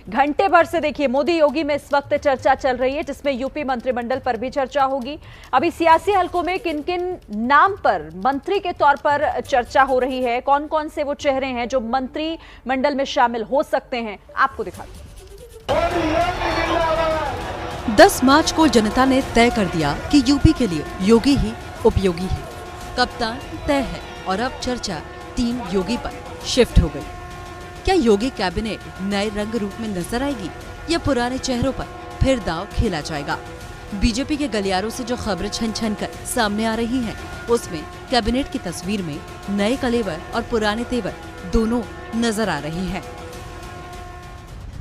घंटे भर से देखिए मोदी योगी में इस वक्त चर्चा चल रही है, जिसमें यूपी मंत्रिमंडल पर भी चर्चा होगी। अभी सियासी हलकों में किन किन नाम पर मंत्री के तौर पर चर्चा हो रही है, कौन कौन से वो चेहरे हैं जो मंत्रिमंडल में शामिल हो सकते हैं, आपको दिखाते हैं। 10 मार्च को जनता ने तय कर दिया कि यूपी के लिए योगी ही उपयोगी है। कप्तान तय है और अब चर्चा टीम योगी पर शिफ्ट हो गई। क्या योगी कैबिनेट नए रंग रूप में नजर आएगी या पुराने चेहरों पर फिर दांव खेला जाएगा? बीजेपी के गलियारों से जो खबरें छन छन कर सामने आ रही हैं, उसमें कैबिनेट की तस्वीर में नए कलेवर और पुराने तेवर दोनों नजर आ रहे हैं।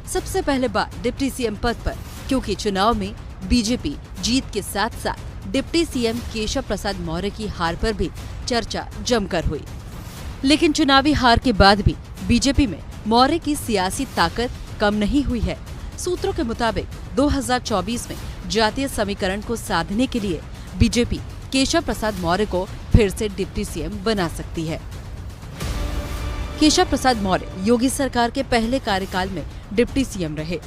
सबसे पहले बात डिप्टी सीएम पद पर, क्योंकि चुनाव में बीजेपी जीत के साथ साथ डिप्टी सीएम केशव प्रसाद मौर्य की हार पर भी चर्चा जमकर हुई। लेकिन चुनावी हार के बाद भी बीजेपी में मौर्य की सियासी ताकत कम नहीं हुई है। सूत्रों के मुताबिक 2024 में जातीय समीकरण को साधने के लिए बीजेपी केशव प्रसाद मौर्य को फिर से डिप्टी सीएम बना सकती है। केशव प्रसाद मौर्य योगी सरकार के पहले कार्यकाल में डिप्टी सीएम रहे।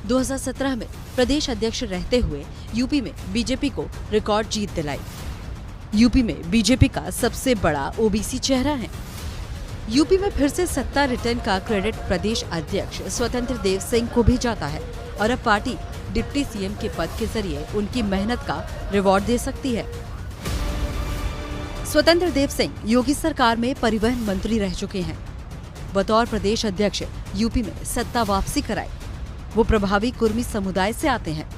2017 में प्रदेश अध्यक्ष रहते हुए यूपी में बीजेपी को रिकॉर्ड जीत दिलाई। यूपी में बीजेपी का सबसे बड़ा ओबीसी चेहरा है। यूपी में फिर से सत्ता रिटर्न का क्रेडिट प्रदेश अध्यक्ष स्वतंत्र देव सिंह को भी जाता है और अब पार्टी डिप्टी सीएम के पद के जरिए उनकी मेहनत का रिवॉर्ड दे सकती है। स्वतंत्र देव सिंह योगी सरकार में परिवहन मंत्री रह चुके हैं। बतौर प्रदेश अध्यक्ष यूपी में सत्ता वापसी कराई। वो प्रभावी कुर्मी समुदाय से आते हैं।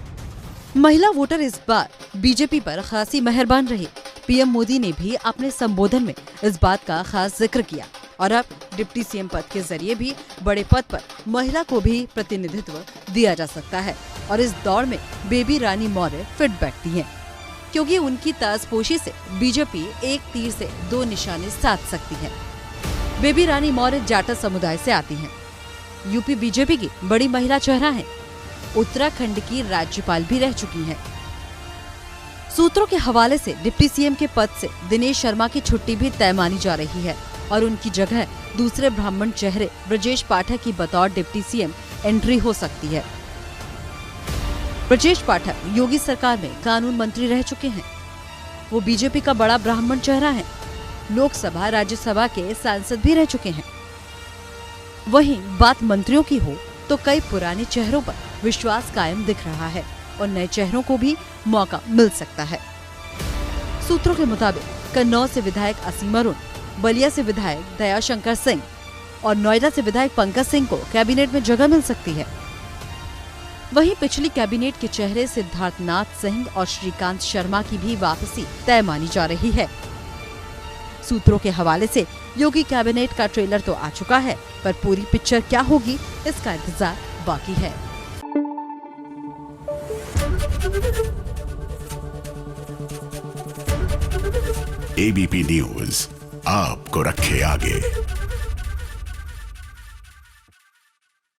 महिला वोटर इस बार बीजेपी पर खासी मेहरबान रही। पीएम मोदी ने भी अपने संबोधन में इस बात का खास जिक्र किया और अब डिप्टी सीएम पद के जरिए भी बड़े पद पर महिला को भी प्रतिनिधित्व दिया जा सकता है। और इस दौड़ में बेबी रानी मौर्य फिट बैठती हैं, क्योंकि उनकी ताजपोशी से बीजेपी एक तीर से 2 निशाने साध सकती है। बेबी रानी मौर्य जाटा समुदाय से आती हैं। यूपी बीजेपी की बड़ी महिला चेहरा है। उत्तराखंड की राज्यपाल भी रह चुकी हैं। सूत्रों के हवाले से डिप्टी सीएम के पद से दिनेश शर्मा की छुट्टी भी तय मानी जा रही है और उनकी जगह दूसरे ब्राह्मण चेहरे ब्रजेश पाठक की बतौर डिप्टी सीएम एंट्री हो सकती है। ब्रजेश पाठक योगी सरकार में कानून मंत्री रह चुके हैं। वो बीजेपी का बड़ा ब्राह्मण चेहरा है। लोकसभा राज्यसभा के सांसद भी रह चुके हैं। वहीं बात मंत्रियों की हो तो कई पुराने चेहरों पर विश्वास कायम दिख रहा है और नए चेहरों को भी मौका मिल सकता है। सूत्रों के मुताबिक कन्नौज से विधायक असीम अरुण, बलिया से विधायक दयाशंकर सिंह और नोएडा से विधायक पंकज सिंह को कैबिनेट में जगह मिल सकती है। वहीं पिछली कैबिनेट के चेहरे सिद्धार्थनाथ सिंह और श्रीकांत शर्मा की भी वापसी तय मानी जा रही है। सूत्रों के हवाले से योगी कैबिनेट का ट्रेलर तो आ चुका है, पर पूरी पिक्चर क्या होगी इसका इंतजार बाकी है। एबीपी न्यूज आपको रखे आगे।